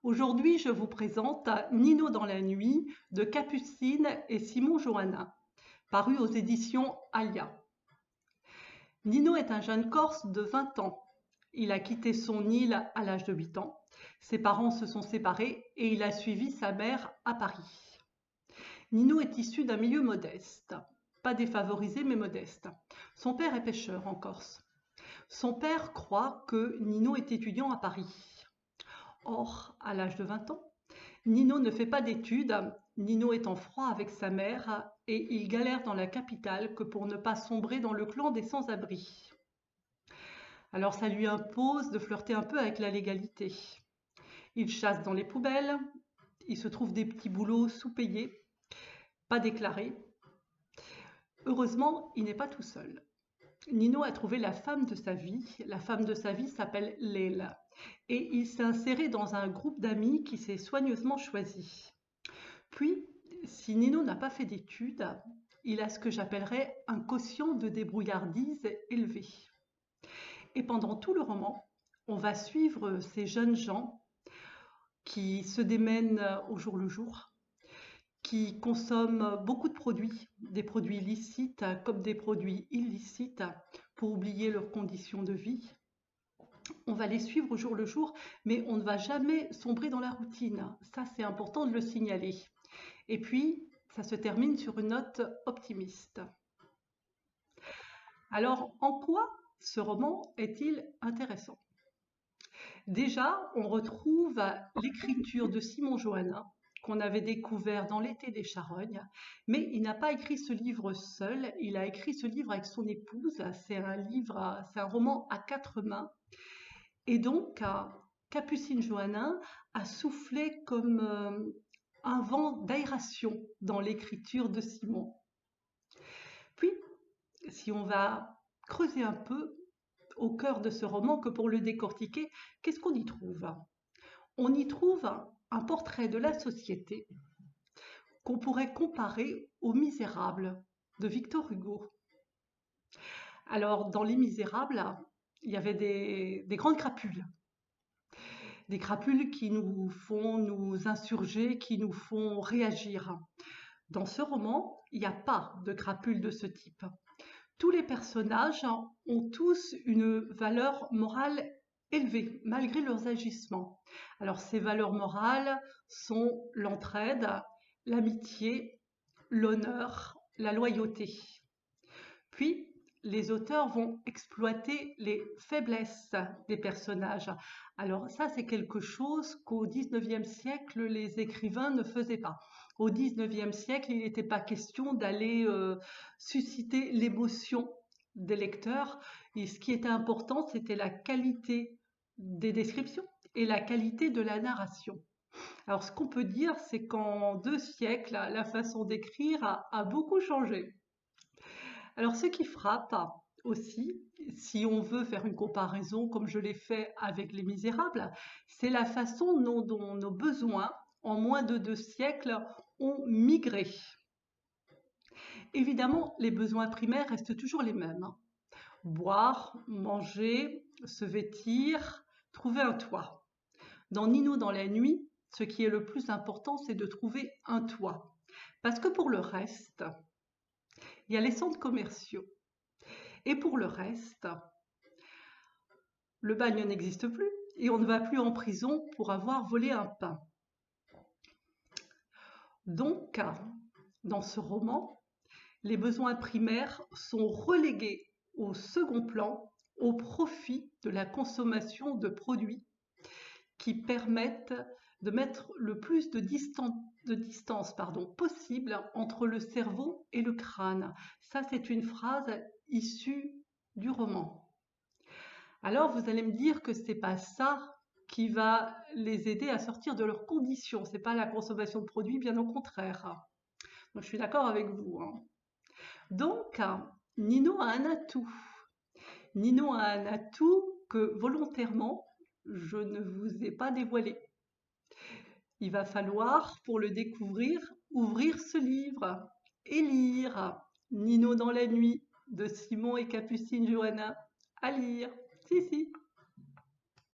Aujourd'hui, je vous présente Nino dans la nuit de Capucine et Simon Johannin, paru aux éditions Alia. Nino est un jeune Corse de 20 ans. Il a quitté son île à l'âge de 8 ans. Ses parents se sont séparés et il a suivi sa mère à Paris. Nino est issu d'un milieu modeste, pas défavorisé mais modeste. Son père est pêcheur en Corse. Son père croit que Nino est étudiant à Paris. Or, à l'âge de 20 ans, Nino ne fait pas d'études, Nino est en froid avec sa mère et il galère dans la capitale que pour ne pas sombrer dans le clan des sans-abri. Alors ça lui impose de flirter un peu avec la légalité. Il chasse dans les poubelles, il se trouve des petits boulots sous-payés, pas déclarés. Heureusement, il n'est pas tout seul. Nino a trouvé la femme de sa vie. La femme de sa vie s'appelle Leila. Et il s'est inséré dans un groupe d'amis qui s'est soigneusement choisi. Puis, si Nino n'a pas fait d'études, il a ce que j'appellerais un quotient de débrouillardise élevé. Et pendant tout le roman, on va suivre ces jeunes gens qui se démènent au jour le jour, qui consomment beaucoup de produits, des produits licites comme des produits illicites pour oublier leurs conditions de vie. On va les suivre au jour le jour, mais on ne va jamais sombrer dans la routine. Ça, c'est important de le signaler. Et puis, ça se termine sur une note optimiste. Alors, en quoi ce roman est-il intéressant? Déjà, on retrouve l'écriture de Simon Johannin, qu'on avait découvert dans L'été des charognes, mais il n'a pas écrit ce livre seul, il a écrit ce livre avec son épouse, c'est un roman à 4 mains, et donc Capucine Johannin a soufflé comme un vent d'aération dans l'écriture de Simon. Puis, si on va creuser un peu au cœur de ce roman, que pour le décortiquer, qu'est-ce qu'on y trouve? On y trouve un portrait de la société qu'on pourrait comparer aux Misérables de Victor Hugo. Alors, dans Les Misérables, il y avait des grandes crapules. Des crapules qui nous font nous insurger, qui nous font réagir. Dans ce roman, il n'y a pas de crapules de ce type. Tous les personnages ont tous une valeur morale élevée, malgré leurs agissements. Alors, ces valeurs morales sont l'entraide, l'amitié, l'honneur, la loyauté. Puis, les auteurs vont exploiter les faiblesses des personnages. Alors ça, c'est quelque chose qu'au XIXe siècle, les écrivains ne faisaient pas. Au XIXe siècle, il n'était pas question d'aller susciter l'émotion des lecteurs. Et ce qui était important, c'était la qualité des descriptions et la qualité de la narration. Alors ce qu'on peut dire, c'est qu'en 2 siècles, la façon d'écrire a beaucoup changé. Alors, ce qui frappe aussi, si on veut faire une comparaison comme je l'ai fait avec Les Misérables, c'est la façon dont nos besoins, en moins de 2 siècles, ont migré. Évidemment, les besoins primaires restent toujours les mêmes. Boire, manger, se vêtir, trouver un toit. Dans Nino dans la nuit, ce qui est le plus important, c'est de trouver un toit. Parce que pour le reste, il y a les centres commerciaux. Et pour le reste, le bagne n'existe plus et on ne va plus en prison pour avoir volé un pain. Donc, dans ce roman, les besoins primaires sont relégués au second plan au profit de la consommation de produits qui permettent de mettre le plus de distance possible entre le cerveau et le crâne. Ça, c'est une phrase issue du roman. Alors, vous allez me dire que c'est pas ça qui va les aider à sortir de leurs conditions. C'est pas la consommation de produits, bien au contraire. Donc, je suis d'accord avec vous, hein. Donc, Nino a un atout. Nino a un atout que volontairement, je ne vous ai pas dévoilé. Il va falloir, pour le découvrir, ouvrir ce livre et lire Nino dans la nuit de Simon et Capucine Johannin. À lire. Si, si.